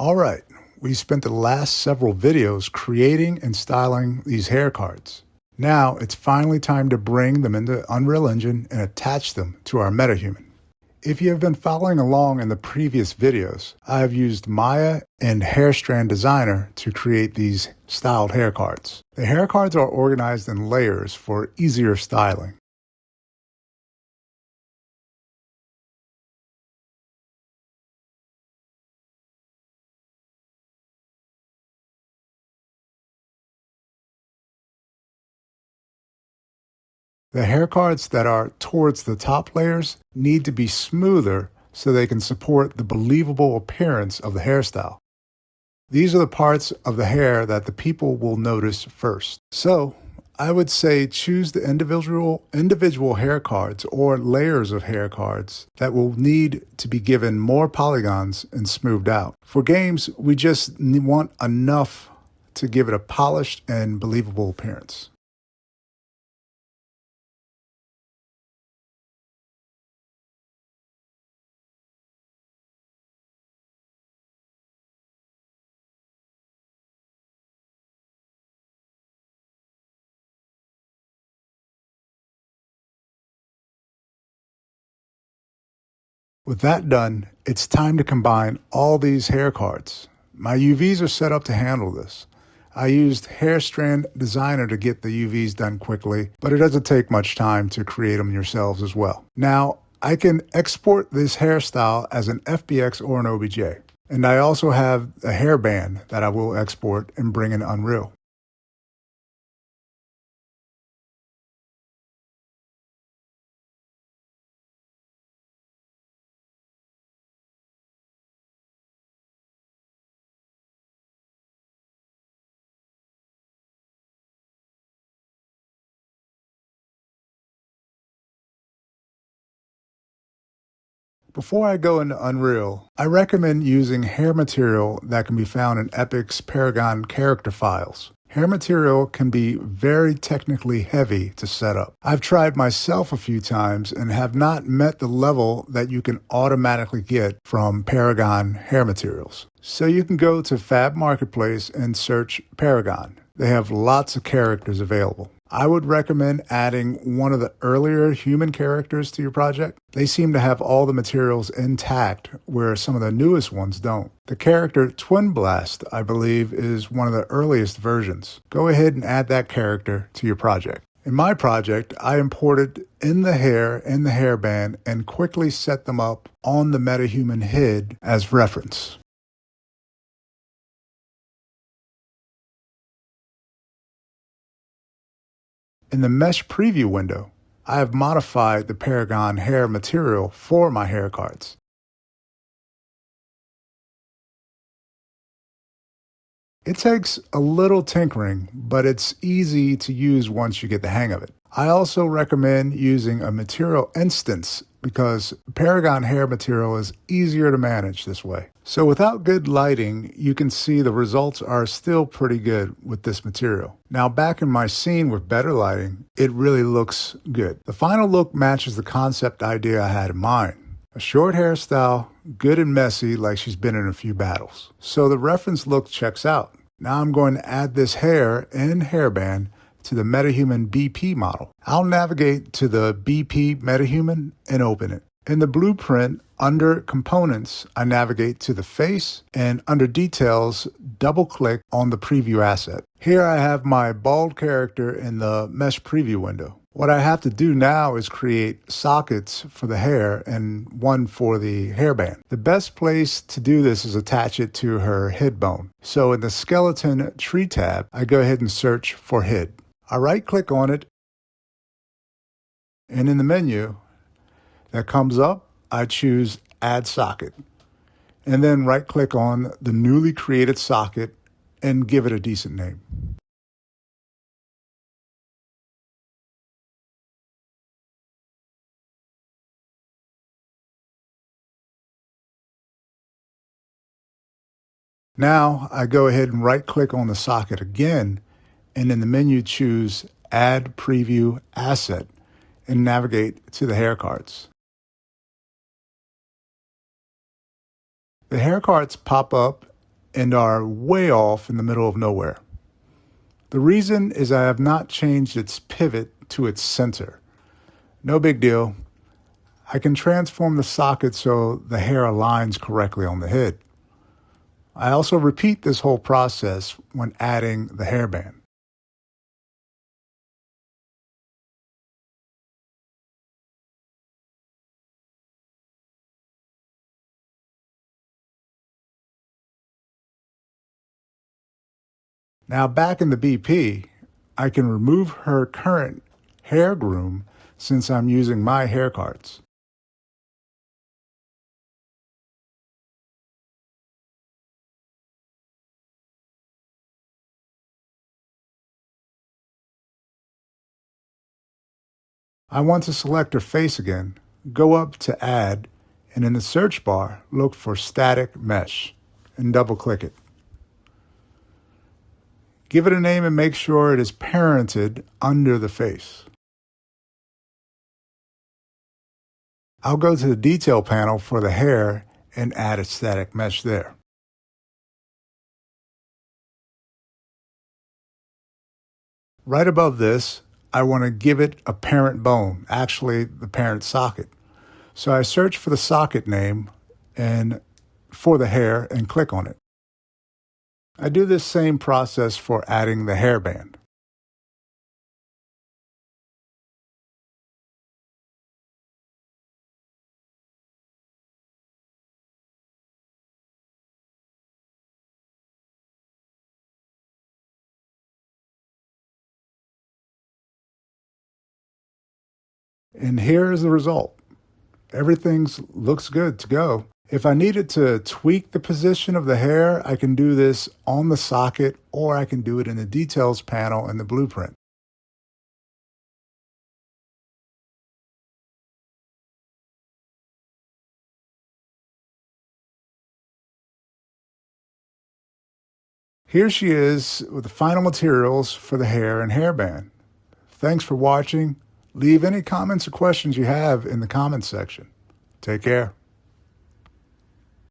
Alright, we spent the last several videos creating and styling these hair cards. Now it's finally time to bring them into Unreal Engine and attach them to our MetaHuman. If you have been following along in the previous videos, I have used Maya and Hairstrand Designer to create these styled hair cards. The hair cards are organized in layers for easier styling. The hair cards that are towards the top layers need to be smoother so they can support the believable appearance of the hairstyle. These are the parts of the hair that the people will notice first. So I would say choose the individual hair cards or layers of hair cards that will need to be given more polygons and smoothed out. For games, we just want enough to give it a polished and believable appearance. With that done, it's time to combine all these hair cards. My UVs are set up to handle this. I used Hairstrand Designer to get the UVs done quickly, but it doesn't take much time to create them yourselves as well. Now, I can export this hairstyle as an FBX or an OBJ. And I also have a hairband that I will export and bring in Unreal. Before I go into Unreal, I recommend using hair material that can be found in Epic's Paragon character files. Hair material can be very technically heavy to set up. I've tried myself a few times and have not met the level that you can automatically get from Paragon hair materials. So you can go to Fab Marketplace and search Paragon. They have lots of characters available. I would recommend adding one of the earlier human characters to your project. They seem to have all the materials intact, where some of the newest ones don't. The character Twin Blast, I believe, is one of the earliest versions. Go ahead and add that character to your project. In my project, I imported in the hair and the hairband and quickly set them up on the MetaHuman head as reference. In the Mesh Preview window, I have modified the Paragon hair material for my hair cards. It takes a little tinkering, but it's easy to use once you get the hang of it. I also recommend using a material instance because Paragon hair material is easier to manage this way. So without good lighting, you can see the results are still pretty good with this material. Now back in my scene with better lighting, it really looks good. The final look matches the concept idea I had in mind. A short hairstyle, good and messy like she's been in a few battles. So the reference look checks out. Now I'm going to add this hair and hairband to the MetaHuman BP model. I'll navigate to the BP MetaHuman and open it. In the blueprint, under Components, I navigate to the face, and under Details, double-click on the preview asset. Here I have my bald character in the Mesh Preview window. What I have to do now is create sockets for the hair and one for the hairband. The best place to do this is attach it to her head bone. So in the Skeleton Tree tab, I go ahead and search for head. I right-click on it, and in the menu that comes up, I choose Add Socket, and then right-click on the newly created socket and give it a decent name. Now I go ahead and right-click on the socket again, and in the menu choose Add Preview Asset and navigate to the hair cards. The hair cards pop up and are way off in the middle of nowhere. The reason is I have not changed its pivot to its center. No big deal. I can transform the socket so the hair aligns correctly on the head. I also repeat this whole process when adding the hairband. Now back in the BP, I can remove her current hair groom since I'm using my Haircards. I want to select her face again, go up to Add, and in the search bar, look for Static Mesh, and double-click it. Give it a name and make sure it is parented under the face. I'll go to the Detail panel for the hair and add a static mesh there. Right above this, I want to give it a parent bone, actually the parent socket. So I search for the socket name and for the hair and click on it. I do this same process for adding the hairband. And here is the result. Everything looks good to go. If I needed to tweak the position of the hair, I can do this on the socket, or I can do it in the Details panel in the blueprint. Here she is with the final materials for the hair and hairband. Thanks for watching. Leave any comments or questions you have in the comments section. Take care.